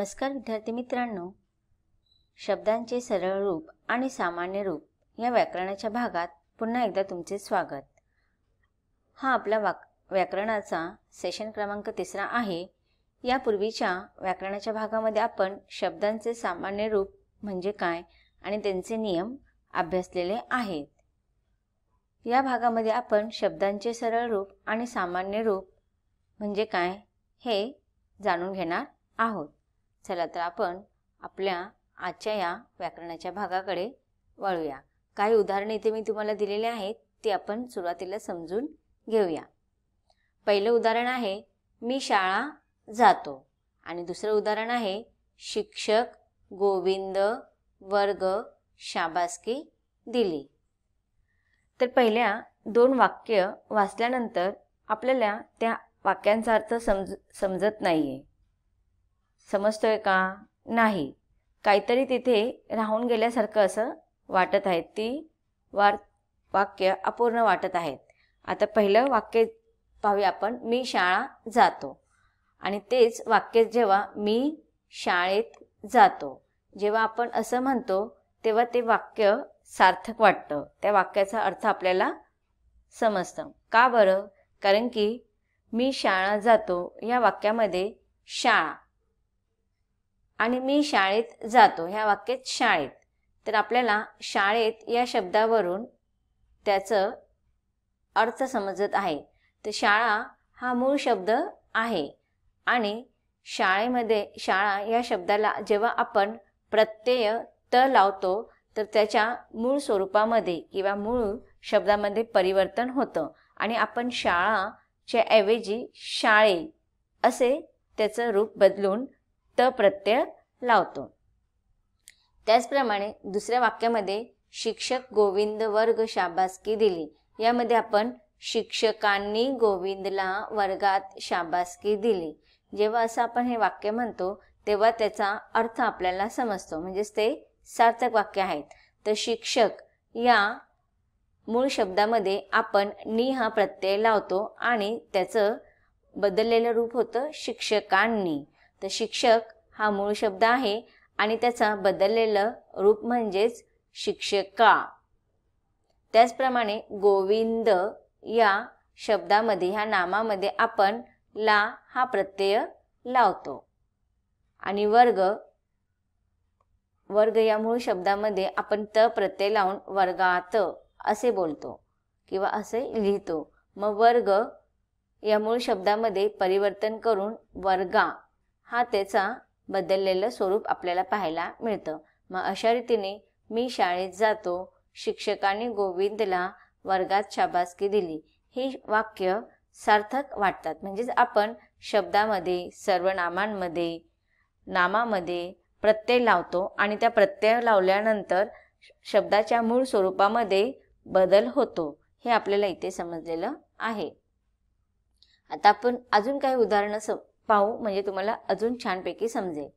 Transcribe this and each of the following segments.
नमस्कार विद्यार्थी मित्रांनो, शब्दांचे सरळ रूप आणि सामान्य रूप या व्याकरणाच्या भागात पुन्हा एकदा तुमचे स्वागत। हा आपला व्याकरणाचा सेशन क्रमांक 3 आहे। यापूर्वीच्या व्याकरणाच्या भागामध्ये आपण शब्दांचे सामान्य रूप म्हणजे काय आणि त्यांचे नियम अभ्यासलेले आहेत। या भागामध्ये आपण शब्दांचे सरळ रूप आणि सामान्य रूप म्हणजे काय हे जाणून घेणार आहोत। चला तर आपण आपल्या आजच्या या व्याकरणाच्या भागाकडे वळूया। काही उदाहरणे इथे मी तुम्हाला दिलेले आहेत, ती आपण सुरुवातीला समजून घेऊया। पहिलं उदाहरण आहे मी शाळा जातो आणि दुसरं उदाहरण आहे शिक्षक गोविंद वर्ग शाबासकी दिली। तर पहिल्या दोन वाक्य वाचल्यानंतर आपल्याला त्या वाक्यांचा अर्थ समजत नाहीये। समजतोय का? नाही, काहीतरी तिथे राहून गेल्यासारखं असं वाटत आहे। ती वाक्य अपूर्ण वाटत आहेत। आता पहिलं वाक्य पाहूया आपण, मी शाळा जातो आणि तेच वाक्य जेव्हा मी शाळेत जातो, जेव्हा आपण असं म्हणतो तेव्हा ते वाक्य सार्थक वाटतं। त्या वाक्याचा अर्थ आपल्याला समजतं। का बरं? कारण की मी शाळा जातो या वाक्यामध्ये शाळा आणि मी शाळेत जातो ह्या वाक्यात शाळेत, तर आपल्याला शाळेत या शब्दावरून त्याचं अर्थ समजत आहे। तर शाळा हा मूळ शब्द आहे आणि शाळेमध्ये शाळा या शब्दाला जेव्हा आपण प्रत्यय त लावतो तर त्याच्या मूळ स्वरूपामध्ये किंवा मूळ शब्दामध्ये परिवर्तन होतं आणि आपण शाळाच्या ऐवजी शाळे असे त्याचं रूप बदलून त प्रत्यय लावतो। त्याचप्रमाणे दुसऱ्या वाक्यामध्ये शिक्षक गोविंद वर्ग शाबासकी दिली, यामध्ये आपण शिक्षकांनी गोविंदला वर्गात शाबासकी दिली। जेव्हा असं आपण हे वाक्य म्हणतो तेव्हा त्याचा अर्थ आपल्याला समजतो, म्हणजेच ते सार्थक वाक्य आहेत। तर शिक्षक या मूळ शब्दामध्ये आपण नी हा प्रत्यय लावतो आणि त्याचं बदललेलं रूप होतं शिक्षकांनी। तर शिक्षक हा मूळ शब्द आहे आणि त्याचा बदललेलं रूप म्हणजेच शिक्षका। त्याचप्रमाणे गोविंद या शब्दामध्ये ह्या नामामध्ये आपण ला हा प्रत्यय लावतो आणि वर्ग या मूळ शब्दामध्ये आपण त प्रत्यय लावून वर्गात असे बोलतो किंवा असे लिहितो। मग वर्ग या मूळ शब्दामध्ये परिवर्तन करून वर्गा हा त्याचा बदललेलं स्वरूप आपल्याला पाहायला मिळतं। मग अशा रीतीने मी शाळेत जातो, शिक्षकांनी गोविंदला वर्गात शाबासकी दिली, हे वाक्य सार्थक वाटतात। म्हणजेच आपण शब्दामध्ये सर्वनामांमध्ये नामामध्ये प्रत्यय लावतो आणि त्या प्रत्यय लावल्यानंतर शब्दाच्या मूळ स्वरूपामध्ये बदल होतो, हे आपल्याला इथे समजलेलं आहे। आता आपण अजून काही उदाहरणं पाहू, म्हणजे तुम्हाला अजून छानपैकी समजेल।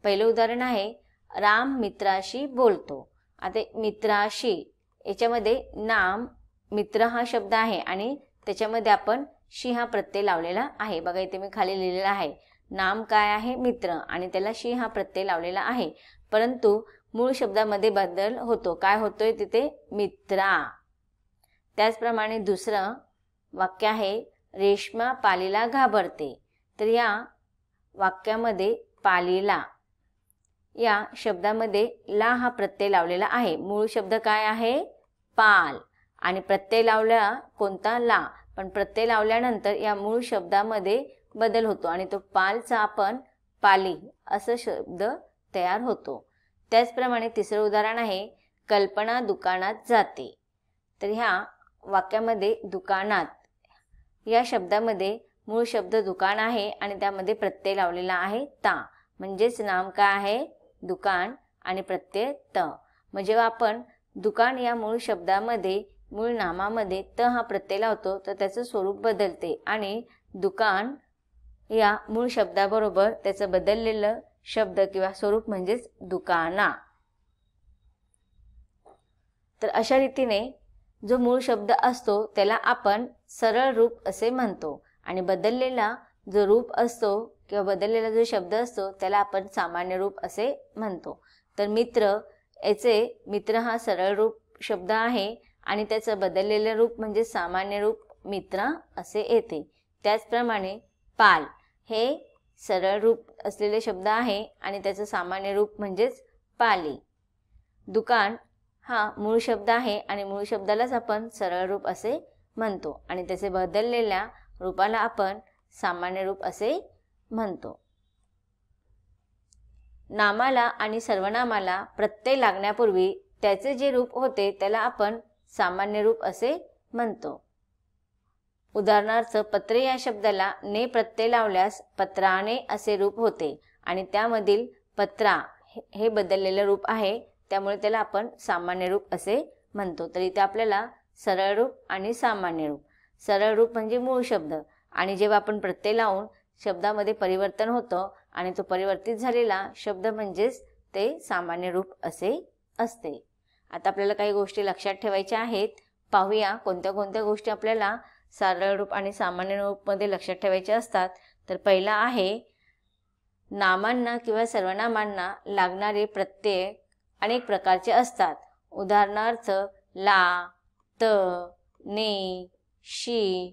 पहिलं उदाहरण आहे राम मित्राशी बोलतो। आता मित्राशी याच्यामध्ये नाम मित्र हा शब्द आहे आणि त्याच्यामध्ये आपण शी हा प्रत्यय लावलेला आहे। बघा इथे मी खाली लिहिलेला आहे, नाम काय आहे? मित्र, आणि त्याला शी हा प्रत्यय लावलेला आहे, परंतु मूळ शब्दामध्ये बदल होतो। काय होतोय तिथे? मित्रा। त्याचप्रमाणे दुसरं वाक्य आहे रेश्मा पालीला घाबरते। तर या वाक्यामध्ये पालीला या शब्दामध्ये ला हा प्रत्यय लावलेला आहे। मूळ शब्द काय आहे? पाल, आणि प्रत्यय लावला कोणता? ला, पण प्रत्यय लावल्यानंतर या मूळ शब्दामध्ये बदल होतो आणि तो पालचा आपण पाली असं शब्द तयार होतो। त्याचप्रमाणे तिसरं उदाहरण आहे कल्पना दुकानात जाते। तर ह्या वाक्यामध्ये दुकानात या शब्दामध्ये मूळ शब्द दुकान आहे आणि त्यामध्ये प्रत्यय लावलेला आहे ता, म्हणजेच नाम काय आहे? दुकान आणि प्रत्यय त। मग जेव्हा आपण दुकान या मूळ शब्दामध्ये मूळ नामामध्ये त हा प्रत्यय लावतो तर त्याचं स्वरूप बदलते आणि दुकान या मूळ शब्दाबरोबर त्याचं बदललेलं शब्द किंवा स्वरूप म्हणजेच दुकाना। तर अशा रीतीने जो मूळ शब्द असतो त्याला आपण सरळ रूप असे म्हणतो आणि बदललेला जो रूप असतो किंवा बदललेला जो शब्द असतो त्याला आपण सामान्य रूप असे म्हणतो. तर मित्र, याचे मित्र हा सरळ रूप शब्द आहे आणि त्याचं बदललेलं रूप म्हणजे सामान्य रूप मित्र असे येते. त्याचप्रमाणे पाल हे सरळ रूप असलेले शब्द आहे आणि त्याचं सामान्य रूप म्हणजेच पाली. दुकान हा मूळ शब्द आहे आणि मूळ शब्दालाच आपण सरळ रूप असे म्हणतो आणि त्याचे बदललेल्या रूपाला आपण सामान्य रूप असे म्हणतो. नामाला आणि सर्वनामाला प्रत्यय लागण्यापूर्वी त्याचे जे रूप होते त्याला आपण सामान्य रूप असे म्हणतो. उदाहरणार्थ पत्रे या शब्दाला ने प्रत्यय लावल्यास पत्राने असे रूप होते आणि त्यामधील पत्रा हे बदललेलं रूप आहे, त्यामुळे त्याला आपण सामान्य रूप असे म्हणतो. तर इथे आपल्याला सरळ रूप आणि सामान्य रूप. सरळ रूप म्हणजे मूळ शब्द आणि जेव्हा आपण प्रत्यय लावून शब्दामध्ये परिवर्तन होतं आणि तो परिवर्तित झालेला शब्द म्हणजेच ते सामान्य रूप असे असते. आता आपल्याला काही गोष्टी लक्षात ठेवायच्या आहेत. पाहूया कोणत्या कोणत्या गोष्टी आपल्याला सरळ रूप आणि सामान्य रूपमध्ये लक्षात ठेवायच्या असतात. तर पहिला आहे, नामांना किंवा सर्वनामांना लागणारे प्रत्यय अनेक प्रकारचे असतात. उदाहरणार्थ ला, त, ने, शी,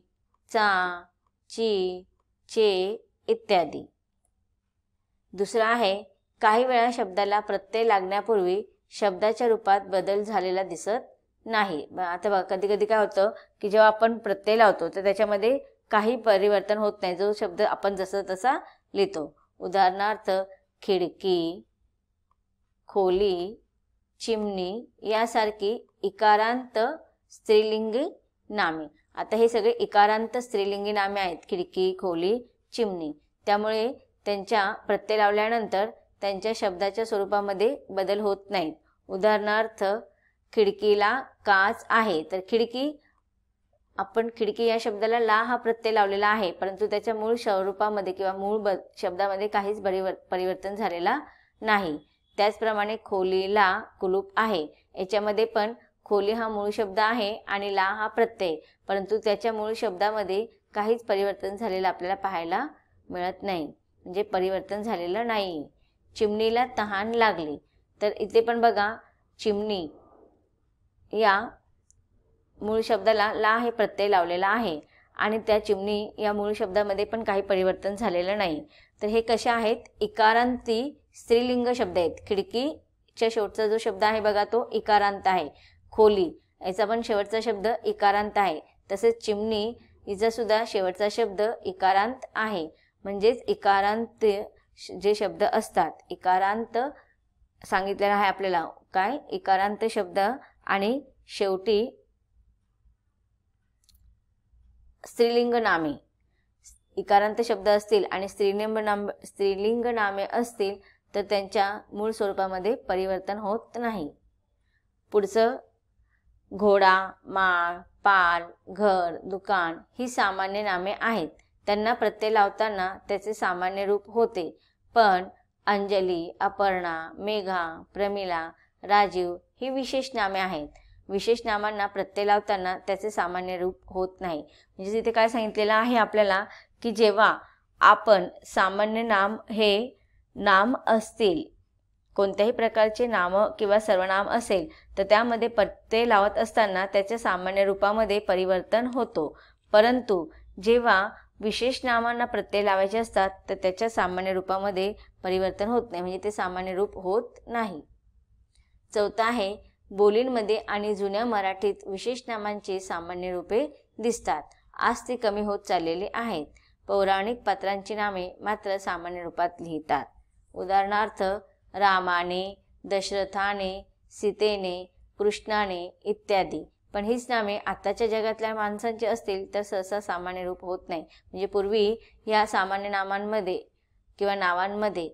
चा, ची, चे इत्यादी. दुसरा आहे, काही वेळा शब्दाला प्रत्यय लागण्यापूर्वी शब्दाच्या रूपात बदल झालेला दिसत नाही. आता बघा, कधी कधी काय होतं की जेव्हा आपण प्रत्यय लावतो तर त्याच्यामध्ये काही परिवर्तन होत नाही, जो शब्द आपण जसा तसा लिहितो. उदाहरणार्थ खिडकी, खोली, चिमणी यासारखी इकारांत स्त्रीलिंगी नामे. आता हे सगळे इकारांत स्त्रीलिंगी नामे आहेत, खिडकी, खोली, चिमणी. त्यामुळे त्यांच्या प्रत्यय लावल्यानंतर त्यांच्या शब्दाच्या स्वरूपामध्ये बदल होत नाहीत. उदाहरणार्थ खिडकीला काच आहे, तर खिडकी, आपण खिडकी या शब्दाला ला हा प्रत्यय लावलेला आहे, परंतु त्याच्या मूळ स्वरूपामध्ये किंवा मूळ शब्दामध्ये काहीच परिवर्तन झालेला नाही. त्याचप्रमाणे खोलीला कुलूप आहे, याच्यामध्ये पण खोली हा मूळ शब्द आहे आणि ला हा प्रत्यय, परंतु त्याच्या मूळ शब्दामध्ये काहीच परिवर्तन झालेलं आपल्याला पाहायला मिळत नाही, म्हणजे परिवर्तन झालेलं नाही. चिमणीला तहान लागली, तर इथे पण बघा चिमणी या मूळ शब्दाला ला हे प्रत्यय लावलेला आहे आणि त्या चिमणी या मूळ शब्दामध्ये पण काही परिवर्तन झालेलं नाही. तर हे कसे आहेत, इकारांती स्त्रीलिंग शब्द आहेत. खिडकीच्या शेवटचा जो शब्द आहे बघा तो इकारांत आहे. खोली याचा पण शेवटचा शब्द इकारांत आहे. तसेच चिमणी हिचा सुद्धा शेवटचा शब्द इकारांत आहे. म्हणजेच इकारांत जे शब्द असतात, इकारांत सांगितलेला आहे आपल्याला काय, इकारांत शब्द आणि शेवटी स्त्रीलिंग नामे, इकारांत शब्द असतील आणि स्त्रीलिंग नामे असतील तर त्यांच्या मूळ स्वरूपामध्ये परिवर्तन होत नाही. पुढचं, घोडा, माळ, पाल, घर, दुकान ही सामान्य नामे आहेत. त्यांना प्रत्यय लावताना त्याचे सामान्य रूप होते, पण अंजली, अपर्णा, मेघा, प्रमिला, राजीव ही विशेष नामे आहेत. विशेष नामांना प्रत्यय लावताना त्याचे सामान्य रूप होत नाही. म्हणजे तिथे काय सांगितलेलं आहे आपल्याला की जेव्हा आपण सामान्य नाम हे नाम असतील, कोणत्याही प्रकारचे नाम किंवा सर्वनाम असेल तर त्यामध्ये प्रत्यय लावत असताना त्याच्या सामान्य रूपामध्ये परिवर्तन होतो, परंतु जेव्हा विशेष नामांना प्रत्यय लावायचे असतात तर त्याच्या सामान्य रूपामध्ये परिवर्तन होत नाही, म्हणजे ते सामान्य रूप होत नाही. चौथा आहे, बोलींमध्ये आणि जुन्या मराठीत विशेष नामांची सामान्य रूपे दिसतात. आज ती कमी होत चाललेली आहेत. पौराणिक पात्रांची नामे मात्र सामान्य रूपात लिहितात. उदाहरणार्थ रामाने, दशरथाने, सीतेने, कृष्णाने इत्यादी. पण हीच नामे आताच्या जगातल्या माणसांची असतील तर सहसा सामान्य रूप होत नाही. म्हणजे पूर्वी ह्या सामान्य नामांमध्ये किंवा नावांमध्ये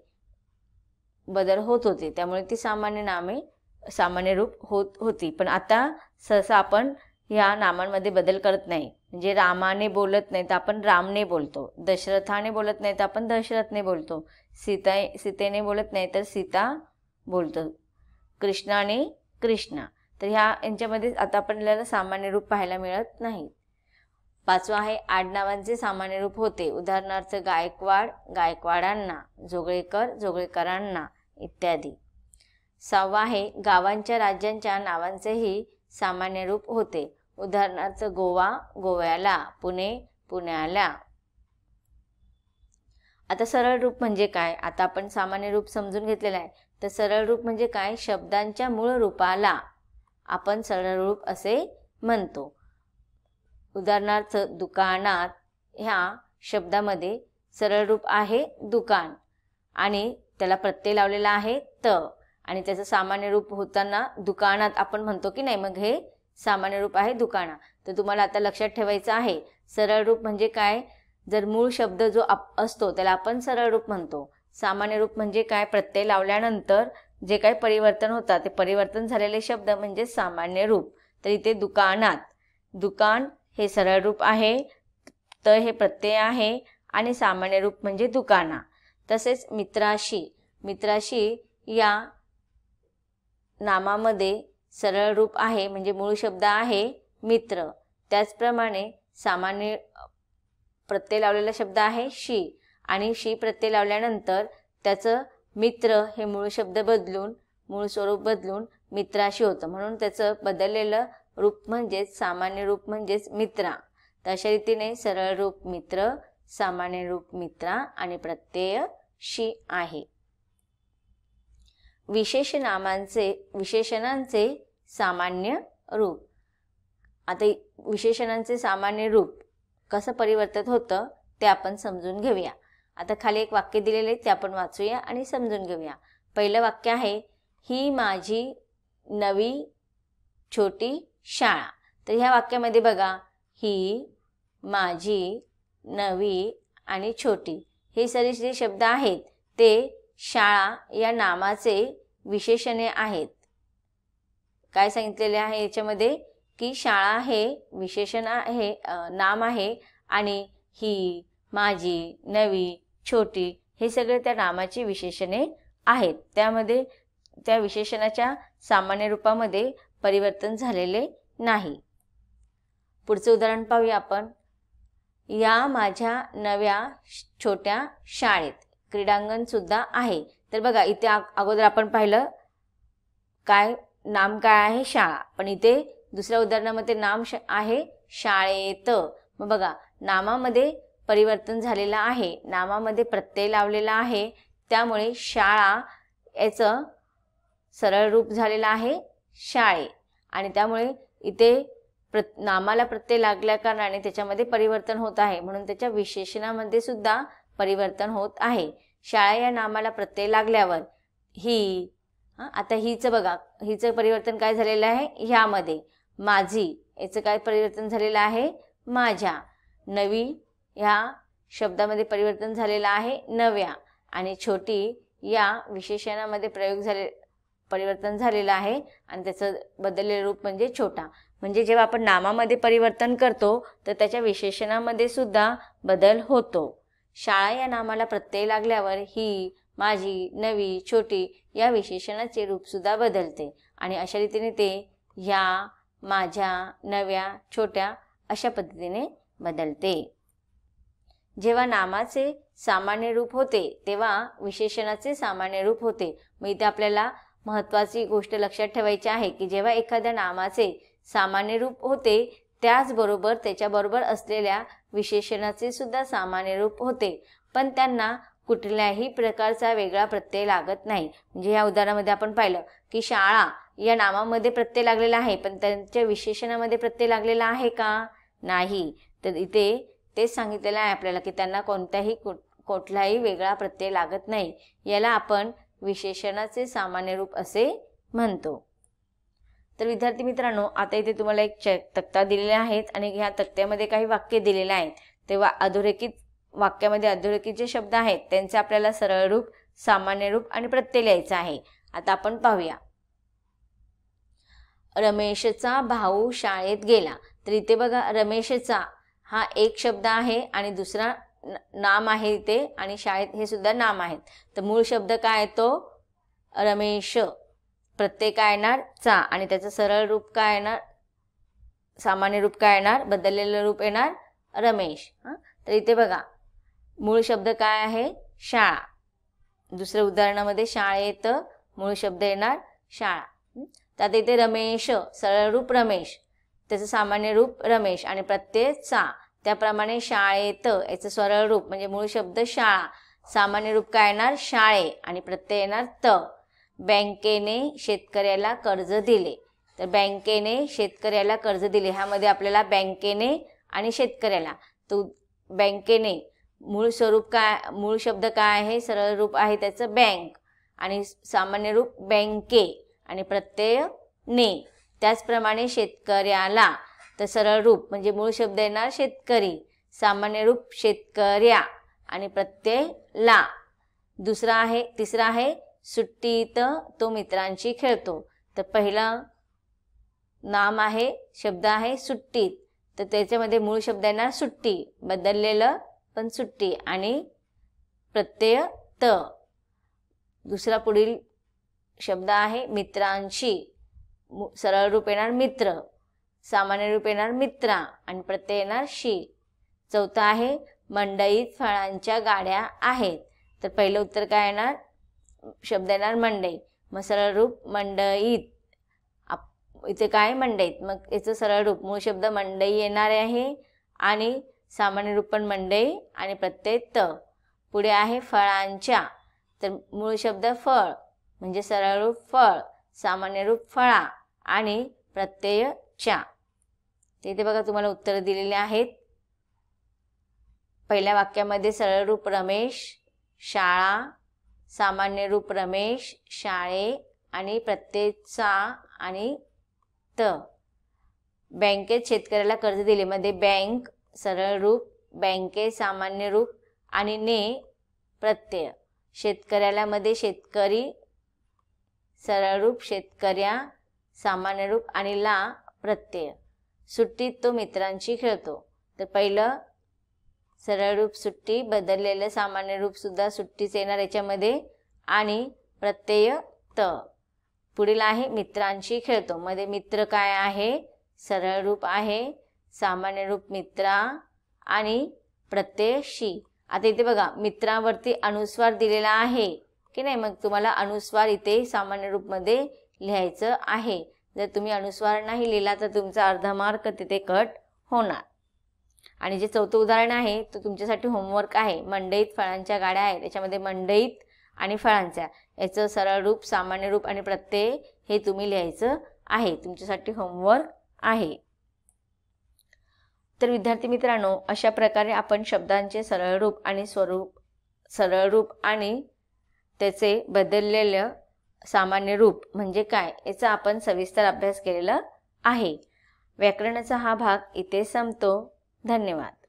बदल होत होते, त्यामुळे ती सामान्य नामे सामान्य रूप होत होती. पण आता सहसा आपण ह्या नामांमध्ये बदल करत नाही. म्हणजे रामाने बोलत नाही तर आपण रामने बोलतो, दशरथाने बोलत नाही तर आपण दशरथने बोलतो, सीतेने बोलत नाही तर सीता बोलतो, कृष्णाने कृष्णा. तर यांच्यामध्ये आता आपल्याला सामान्य रूप पाहायला मिळत नाही. 5वा आहे आडनावांचे सामान्य रूप होते, उदाहरणार्थ गायकवाड, गायकवाडांना, जोगळेकर, जोगळेकरांना इत्यादी. 6वा आहे गावांच्या राज्यांच्या नावांचेही सामान्य रूप होते, उदाहरणार्थ गोवा, गोव्याला, पुणे, पुण्याला. आता सरळ रूप म्हणजे काय? आता आपण सामान्य रूप समजून घेतलेलं आहे, तर सरळ रूप म्हणजे काय? शब्दांच्या मूळ रूपाला आपण सरळ रूप असे म्हणतो. उदाहरणार्थ दुकानात ह्या शब्दामध्ये सरळ रूप आहे दुकान आणि त्याला प्रत्यय लावलेला आहे त, आणि त्याचं सामान्य रूप होताना दुकानात आपण म्हणतो की नाही, मग हे सामान्य रूप आहे दुकाना. तर तुम्हाला आता लक्षात ठेवायचं आहे सरळ रूप म्हणजे काय? जर मूळ शब्द जो असतो त्याला आपण सरळ रूप म्हणतो. सामान्य रूप म्हणजे काय? प्रत्यय लावल्यानंतर जे काही परिवर्तन होतात ते परिवर्तन झालेले शब्द म्हणजे सामान्य रूप. तर इथे दुकानात, दुकान हे सरळ रूप आहे, त हे प्रत्यय आहे आणि सामान्य रूप म्हणजे दुकाना. तसेच मित्राशी, मित्राशी या नामामध्ये सरळ रूप आहे म्हणजे मूळ शब्द आहे मित्र. त्याचप्रमाणे सामान्य प्रत्यय लावलेला शब्द आहे शी, आणि शी प्रत्यय लावल्यानंतर त्याचं मित्र हे मूळ शब्द बदलून, मूळ स्वरूप बदलून मित्राशी होतं, म्हणून त्याचं बदललेलं रूप म्हणजेच सामान्य रूप म्हणजेच मित्रा. तर अशा रीतीने सरळ रूप मित्र, सामान्य रूप मित्रा आणि प्रत्यय शी आहे. विशेषणांचे सामान्य रूप. आता विशेषणांचे सामान्य रूप कसं परिवर्तित होतं ते आपण समजून घेऊया. आता खाली एक वाक्य दिलेले ते आपण वाचूया आणि समजून घेऊया. पहिलं वाक्य आहे ही माझी नवी छोटी शाळा. तर ह्या वाक्यामध्ये बघा, ही माझी नवी आणि छोटी हे सर्व जे शब्द आहेत ते शाळा या नामाचे विशेषणे आहेत. काय सांगितलेले आहे याच्यामध्ये की शाळा हे विशेषण आहे, नाम आहे, आणि ही, माझी, नवी, छोटी हे सगळे त्या नामाची विशेषणे आहेत. त्यामध्ये त्या विशेषणाच्या सामान्य रूपामध्ये परिवर्तन झालेले नाही. पुढचे उदाहरण पाहूया आपण. या माझ्या नव्या छोट्या शाळेत क्रीडांगण सुद्धा आहे. तर बघा इथे अगोदर आपण पाहिलं काय नाम काय आहे शाळा, पण इथे दुसऱ्या उदाहरणामध्ये नाम आहे शाळेत. मग बघा नामामध्ये परिवर्तन झालेलं आहे, नामामध्ये प्रत्यय लावलेला आहे, त्यामुळे शाळा याचं सरळ रूप झालेलं आहे शाळे, आणि त्यामुळे इथे नामाला प्रत्यय लागल्या कारणाने त्याच्यामध्ये परिवर्तन होत आहे, म्हणून त्याच्या विशेषणामध्ये सुद्धा परिवर्तन होत आहे. शाळा या नामाला प्रत्यय लागल्यावर ही, आता हिचं बघा, हिचं परिवर्तन काय झालेलं आहे ह्यामध्ये. माझी याचं काय परिवर्तन झालेलं आहे माझ्या. नवी ह्या शब्दामध्ये परिवर्तन झालेलं आहे नव्या, आणि छोटी या विशेषणामध्ये परिवर्तन झालेलं आहे आणि त्याचं बदललेलं रूप म्हणजे छोटा. म्हणजे जेव्हा आपण नामामध्ये परिवर्तन करतो तर त्याच्या विशेषणामध्ये सुद्धा बदल होतो. शाळा या नामाला प्रत्यय लागल्यावर ही, माझी, नवी, छोटी या विशेषणाचे रूप सुद्धा बदलते, आणि अशा रीतीने ते ह्या, माझ्या, नव्या, छोट्या अशा पद्धतीने बदलते. जेव्हा नामाचे सामान्य रूप होते तेव्हा विशेषणाचे सामान्य रूप होते. मग इथे आपल्याला महत्त्वाची गोष्ट लक्षात ठेवायची आहे की जेव्हा एखाद्या नामाचे सामान्य रूप होते त्याचबरोबर त्याच्याबरोबर असलेल्या विशेषणाचे सुद्धा सामान्य रूप होते, पण त्यांना कुठल्याही प्रकारचा वेगळा प्रत्यय लागत नाही. म्हणजे या उदाहरणामध्ये आपण पाहिलं की शाळा या नामामध्ये प्रत्यय लागलेला आहे, पण त्यांच्या विशेषणामध्ये प्रत्यय लागलेला आहे का? नाही. तर इथे तेच सांगितलेलं आहे आपल्याला की त्यांना कुठलाही वेगळा प्रत्यय लागत नाही. याला आपण विशेषणाचे सामान्य रूप असे म्हणतो. तर विद्यार्थी मित्रांनो, आता इथे तुम्हाला एक तक्ता दिलेला आहे आणि ह्या तक्त्यामध्ये काही वाक्य दिलेले आहेत. तेव्हा अधोरेखित वाक्यामध्ये अधोरेखित जे शब्द आहेत त्यांचे आपल्याला सरळ रूप, सामान्य रूप आणि प्रत्यय लिहायचा आहे. आता आपण पाहूया. रमेशचा भाऊ शाळेत गेला. तर इथे बघा रमेशचा हा एक शब्द आहे आणि दुसरा नाम आहे इथे, आणि शाळेत हे सुद्धा नाम आहेत. तर मूळ शब्द काय तो रमेश, प्रत्यय काय येणार चा, आणि त्याचं सरळ रूप काय येणार, सामान्य रूप काय येणार, बदललेलं रूप येणार रमेश. तर इथे बघा मूळ शब्द काय आहे? शाळा. दुसऱ्या उदाहरणामध्ये शाळेत मूळ शब्द येणार शाळा. तर आता इथे रमेश, सरळ रूप रमेश, त्याचं सामान्य रूप रमेश आणि प्रत्यय चा. त्याप्रमाणे शाळेत याचं सरळ रूप म्हणजे मूळ शब्द शाळा, सामान्य रूप काय येणार? शाळे आणि प्रत्यय येणार त. बँकेने शेतकऱ्याला कर्ज दिले. तर बँकेने शेतकऱ्याला कर्ज दिले, ह्यामध्ये आपल्याला बँकेने आणि शेतकऱ्याला, तो बँकेने मूळ स्वरूप काय, मूळ शब्द काय आहे? सरळ रूप आहे त्याचं बँक आणि सामान्य रूप बँके आणि प्रत्यय ने. त्याचप्रमाणे शेतकऱ्याला, तर सरळ रूप म्हणजे मूळ शब्द येणार शेतकरी, सामान्य रूप शेतकऱ्या आणि प्रत्यय ला. तिसरा आहे सुट्टीत तो मित्रांशी खेळतो. तर पहिला नाम आहे, शब्द आहे सुट्टीत, तर त्याच्यामध्ये मूळ शब्द येणार सुट्टी, बदललेलं पण सुट्टी आणि प्रत्यय त. दुसरा पुढील शब्द आहे मित्रांशी, सरळ रूप येणार मित्र, सामान्य रूप येणार मित्रा आणि प्रत्यय येणार शी. चौथा आहे मंडईत फळांच्या गाड्या आहेत. तर पहिलं उत्तर काय येणार? शब्द येणार मंडई, मग सरळ रूप मंडईत. इथे काय? मंडईत. मग याचं सरळ रूप मूळ शब्द मंडई येणार आहे आणि सामान्य रूप पण मंडई आणि प्रत्यय त. पुढे आहे फळांच्या, तर मूळ शब्द फळ म्हणजे सरळ रूप फळ, सामान्य रूप फळा आणि प्रत्यय च्या. इथे बघा तुम्हाला उत्तर दिलेले आहेत. पहिल्या वाक्यामध्ये सरळ रूप रमेश शाळा, सामान्य रूप रमेश शाळे आणि प्रत्यय चा आणि त. बँकेत शेतकऱ्याला कर्ज दिले मध्ये बँक सरळ रूप, बँके सामान्य रूप आणि ने प्रत्यय. शेतकऱ्याला मध्ये शेतकरी सरळ रूप शेतकऱ्या, सामान्य रूप आणि ला प्रत्यय. सुट्टीत तो मित्रांशी खेळतो. तर पहिलं सरळ रूप सुट्टी, बदललेलं सामान्य रूप सुद्धा सुट्टीच येणार याच्यामध्ये आणि प्रत्यय त. पुढील आहे मित्रांशी खेळतो, मध्ये मित्र काय आहे? सरळ रूप आहे, सामान्य रूप मित्रा आणि प्रत्यय शी. आता इथे बघा मित्रावरती अनुस्वार दिलेला आहे की नाही, मग तुम्हाला अनुस्वार इथे सामान्य रूप मध्ये लिहायचं आहे. जर तुम्ही अनुस्वार नाही लिहिला तर तुमचा अर्धा मार्क तिथे कट होणार. आणि जे चौथं उदाहरण आहे तो तुमच्यासाठी होमवर्क आहे. मंडईत फळांच्या गाड्या आहेत, त्याच्यामध्ये मंडईत आणि फळांच्या याचं सरळ रूप, सामान्य रूप आणि प्रत्यय हे तुम्ही लिहायचं आहे. तुमच्यासाठी होमवर्क आहे. तर विद्यार्थी मित्रांनो, अशा प्रकारे आपण शब्दांचे सरळ रूप आणि सरळ रूप आणि त्याचे बदललेलं सामान्य रूप म्हणजे काय याचा आपण सविस्तर अभ्यास केलेला आहे. व्याकरणाचा हा भाग इथे संपतो. धन्यवाद.